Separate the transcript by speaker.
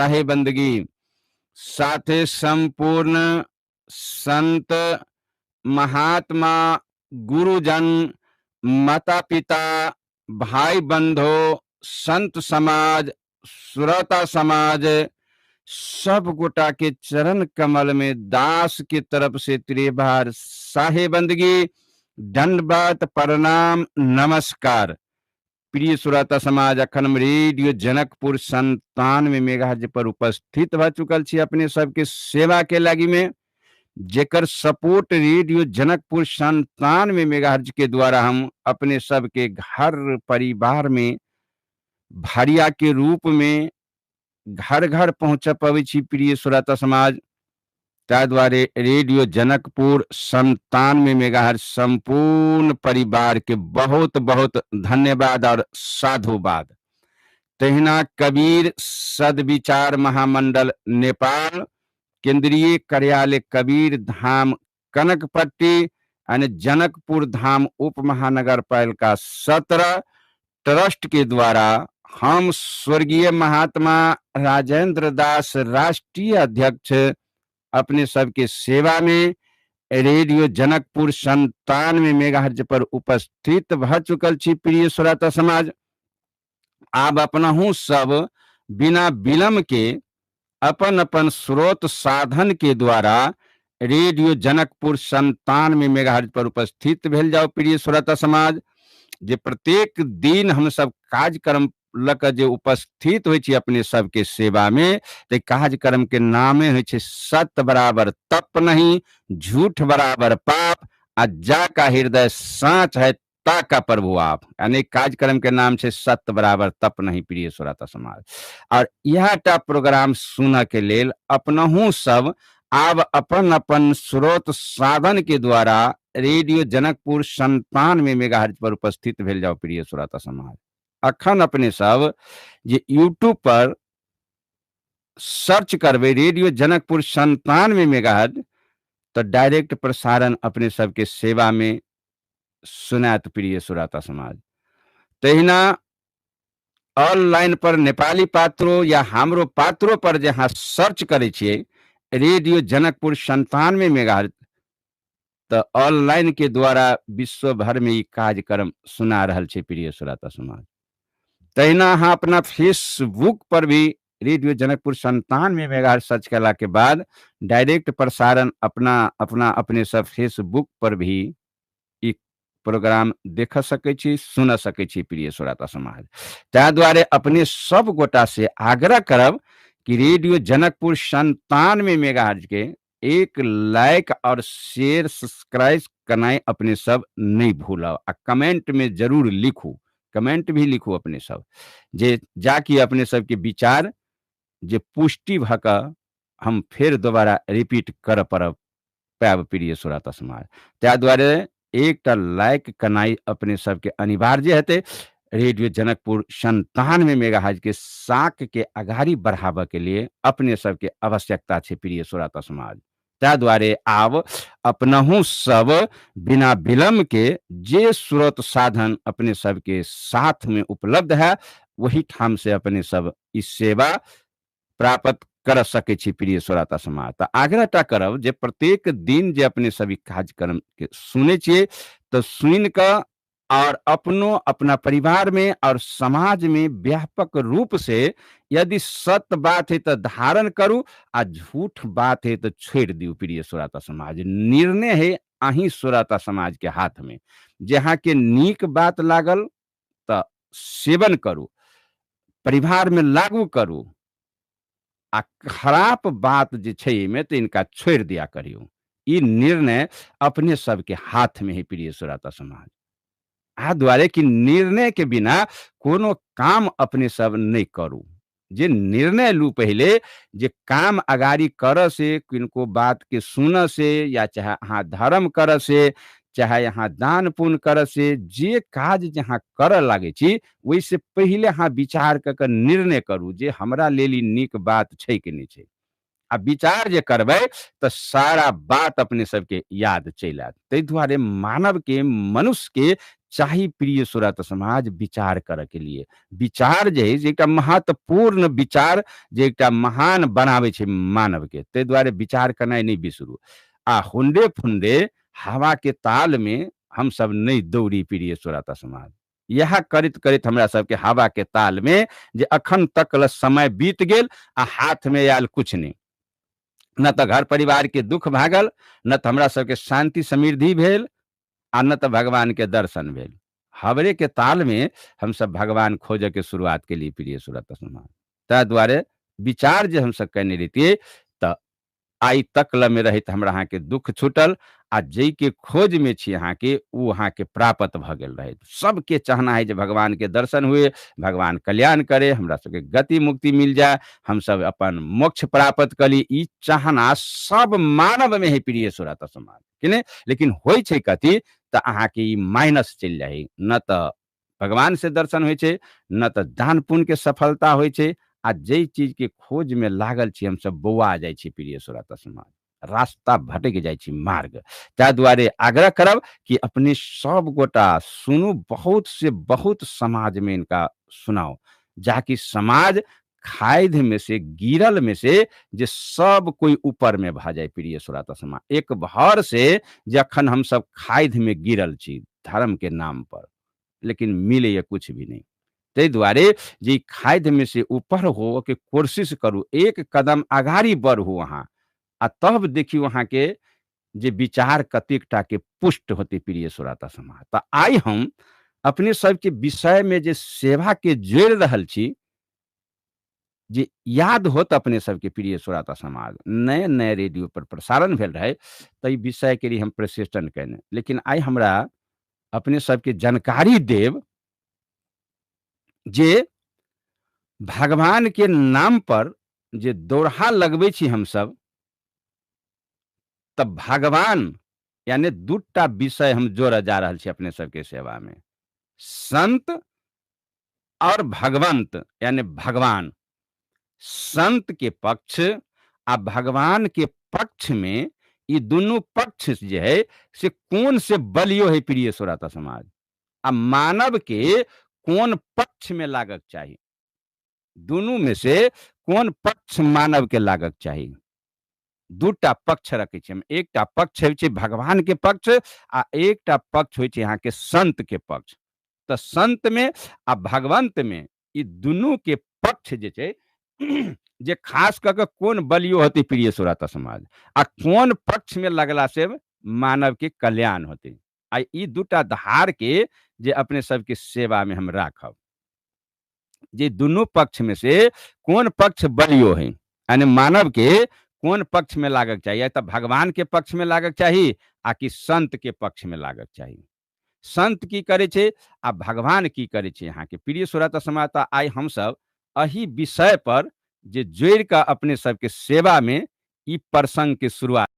Speaker 1: चाहे बंदगी, साथे संपूर्ण संत, महात्मा, गुरुजन, माता पिता, भाई बंधु, संत समाज, श्रोता समाज, सब गोटा के चरण कमल में दास की तरफ से त्रिबार साहे बंदगी, दंडवत प्रणाम नमस्कार। प्रिय श्रोता समाज, अखन रेडियो जनकपुर 97 मेगाहर्ट्ज पर उपस्थित भ चुकल छी अपने सबके सेवा के लागी में, जेकर सपोर्ट रेडियो जनकपुर 97 मेगाहर्ट्ज के द्वारा हम अपने सबके घर परिवार में भारिया के रूप में घर घर पहुंच पावे छी। प्रिय श्रोता समाज, त्या द्वारे रेडियो जनकपुर 97 मेगाहर्ट्ज संपूर्ण परिवार के बहुत बहुत धन्यवाद और साधुवाद। तहिना कबीर सदविचार महामंडल नेपाल, केंद्रीय कार्यालय कबीर धाम कनकपट्टी यानी जनकपुर धाम उप महानगर पालिका 17 ट्रस्ट के द्वारा हम स्वर्गीय महात्मा राजेंद्र दास राष्ट्रीय अध्यक्ष अपने सबके सेवा में रेडियो जनकपुर 97 मेगाहर्ट्ज पर उपस्थित भ चुकल छी। प्रिय श्रोता समाज, आब अपनहु सब बिना विलम्ब के अपन अपन स्रोत साधन के द्वारा रेडियो जनकपुर 97 मेगाहर्ट्ज पर उपस्थित भेल जाओ। प्रिय श्रोता समाज, जे प्रत्येक दिन हम सब कार्यक्रम लक जे उपस्थित होइ छी अपने सबके सेवा में, ते कार्यक्रम के नामे होइ छै सत्य बराबर तप नहीं, झूठ बराबर पाप, आ जाका हृदय साँच है ताका प्रभु आप। यानी कार्यक्रम के नाम छै सत्य बराबर तप नहीं। प्रिय श्रोता समाज, और यह प्रोग्राम सुन के लेल अपनहु सब आब अपन अपन स्रोत साधन के द्वारा रेडियो जनकपुर 97 मेगाहर्ट्ज पर उपस्थित भेल जाओ। प्रिय श्रोता समाज, अखन अपने सब जे यूट्यूब पर सर्च करबे रेडियो जनकपुर 97 मेगाहर्ट्ज, तो डायरेक्ट प्रसारण अपने सबके सेवा में सुनात। प्रिय श्रोता समाज, तहिना ऑनलाइन पर नेपाली पात्रो या हमरो पात्रो पर जहाँ सर्च करे छिए रेडियो जनकपुर 97 मेगाहर्ट्ज, तो ऑनलाइन के द्वारा विश्व भर में ये कार्यक्रम सुना रहल छे। प्रिय श्रोता समाज, तहिना हाँ अपना फेसबुक पर भी रेडियो जनकपुर 97 मेगाहर्ट्ज सर्च करला के बाद डायरेक्ट प्रसारण अपने सब फेसबुक पर भी एक प्रोग्राम देख सके छी, सुन सके छी। प्रिय श्रोता समाज, त्या द्वारे अपने सब गोटा से आग्रह करब कि रेडियो जनकपुर 97 मेगाहर्ट्ज के एक लाइक और शेयर सब्सक्राइब करना अपने सब नहीं भूलब, आ कमेंट में जरूर लिखू, कमेंट भी लिखू अपने सब, जे जाकि अपने सबके विचार जे पुष्टि भक हम फिर दोबारा रिपीट कर पाब। प्रिय श्रोता समाज, त्या द्वारे एक लाइक करनाई अपने सबके अनिवार्य हेते। रेडियो जनकपुर 97 मेगाहर्ट्ज के साख के अगाड़ी बढ़ावा के लिए अपने सबके आवश्यकता छे। प्रिय श्रोता समाज, त्या द्वारे आब अपनहु सब बिना विलम्ब के जे स्रोत साधन अपने सबके साथ में उपलब्ध है, वही ठाम से अपने सब इस सेवा प्राप्त कर सके छी। प्रिय श्रोता समाज, तो आग्रह करब जे प्रत्येक दिन जे अपने सभी कार्यक्रम के सुने छिए, तो सुन का और अपनो अपना परिवार में और समाज में व्यापक रूप से यदि सत्य बात है तो धारण करू, आ झूठ बात है तो छोड़ दियो। प्रिय श्रोता समाज, निर्णय है अही श्रोता समाज के हाथ में। जहाँ के नीक बात लागल तो सेवन करू, परिवार में लागू करू, आ खराब बात जे छै में तो इनका छोड़ दिया करियो। ये निर्णय अपने सबके हाथ में है। प्रिय श्रोता समाज, आ द्वारे कि निर्णय के बिना कोनो काम अपने सब नहीं करू। जे निर्णय लू पहले, जे काम अगाड़ी कर से, किनको बात के सुन से, या चाहे अहाँ धर्म कर से, चाहे यहाँ दान पुण्य कर से, जे काज जहाँ कर लागे छी, वैसे पहले अहाँ विचार कर निर्णय करू जे हमरा लेली नीक बात छै कि नहीं छै। आ विचार जे करबै तो सारा बात अपने सबके याद चल आत। ताहि दुआरे मानव के, मनुष्य के चाही प्रिय श्रोता समाज विचार करे के लिए। विचार जे है से एकटा महत्वपूर्ण विचार जे एकटा महान बनावे छै मानव के, ताहि दुआरे विचार करनाइ नहीं बिसरू। आ हुंडे फुंडे हवा के ताल में हम सब नहीं दौड़ी प्रिय श्रोता समाज। यह करैत करैत हमरा सबके हवा के ताल में जे अखन तक ल समय बीत गेल आ हाथ में आयल कुछ नहीं। न तो घर परिवार के दुख भागल, न तो हमरा सबके शांति समृद्धि भेल, आ न तो भगवान के दर्शन भेल। हवरे के ताल में हम सब भगवान खोजे के शुरुआत के लिए प्रिय श्रोता समाज। ताहि दुआरे विचार जे हम सब करने रहितियै त आइ तक में रहित हमरा अहाँ के दुख छूटल, आ जई के खोज में छी अहाँ के उ अहाँ के प्राप्त भ गेल रहे। सबके चाहना है जे भगवान के दर्शन हुए, भगवान कल्याण करे, हमरा सबके गति मुक्ति मिल जाए, हम सब अपन मोक्ष प्राप्त कली। ई चाहना सब मानव में है प्रिय श्रोता समाज, कि नहीं? लेकिन होय छै कथी त अहाँ के ई माइनस चल जाए, न त भगवान से दर्शन होय छै, न त दान पुण्य के सफलता होय छै। आ जई चीज के खोज में लागल छी हम सब बौआ जाय छी प्रिय श्रोता समाज, रास्ता भटक जाय छी मार्ग। ताहि दुआरे आग्रह करब कि अपने सब गोटा सुनू, बहुत से बहुत समाज में इनका सुनाओ, जाकि समाज खाइध में से गिरल में से जे सब कोई ऊपर में भा जाए प्रिय श्रोता समाज। एक भर से जखन हम सब खाइध में गिरल छी धर्म के नाम पर, लेकिन मिले ये कुछ भी नहीं। ताहि दुआरे जे खाइध में से ऊपर हो के कोशिश करू, एक कदम आगाड़ी बढ़ू अहाँ, आ तब देखियो अहाँ के जे विचार कतेकटा के पुष्ट होते प्रिय श्रोता समाज। तो आई हम अपने सबके विषय में जे सेवा के जोड़ रहल छी, जे याद होत अपने सबके प्रिय श्रोता समाज, नए नए रेडियो पर प्रसारण भेल रहे, तो ई विषय के लिए हम प्रशिक्षण कैने। लेकिन आई हमरा अपने सबके जानकारी देव जे भगवान के नाम पर जे दोरहा लगबै छी हम सब, तब भगवान यानी दूटा विषय हम जोड़ जा रहल छी अपने सबके सेवा में, संत और भगवंत यानी भगवान। संत के पक्ष आ भगवान के पक्ष में ई दुनू पक्ष जे है से कौन से बलियो है प्रिय श्रोता समाज। आ मानव के कौन पक्ष में लागक चाहिए, दुनू में से कौन पक्ष मानव के लागक चाहिए। दूटा पक्ष रखे छी हम, एकटा पक्ष है भगवान के पक्ष, आ एकटा पक्ष हो यहाँ के संत के पक्ष। तो संत में आ भगवंत में ई दुनू के पक्ष जे छै जे खास करके कौन बलियो होती प्रिय श्रोता समाज, आ कौन पक्ष में लगला से मानव के कल्याण होते। आ ई दूटा धार के जे अपने सबके सेवा में हम राखब, जे दुनू पक्ष में से कौन पक्ष बलियो है, यानी मानव के कौन पक्ष में लागक चाहिए, तो भगवान के पक्ष में लागक चाहिए आ कि संत के पक्ष में लागक चाहिए। संत की करे छे आ भगवान की करे छे यहाँ के प्रिय श्रोता समाज। तो आई हम सब अही विषय पर जे जोड़ का अपने सबके सेवा में ई प्रसंग के शुरुआत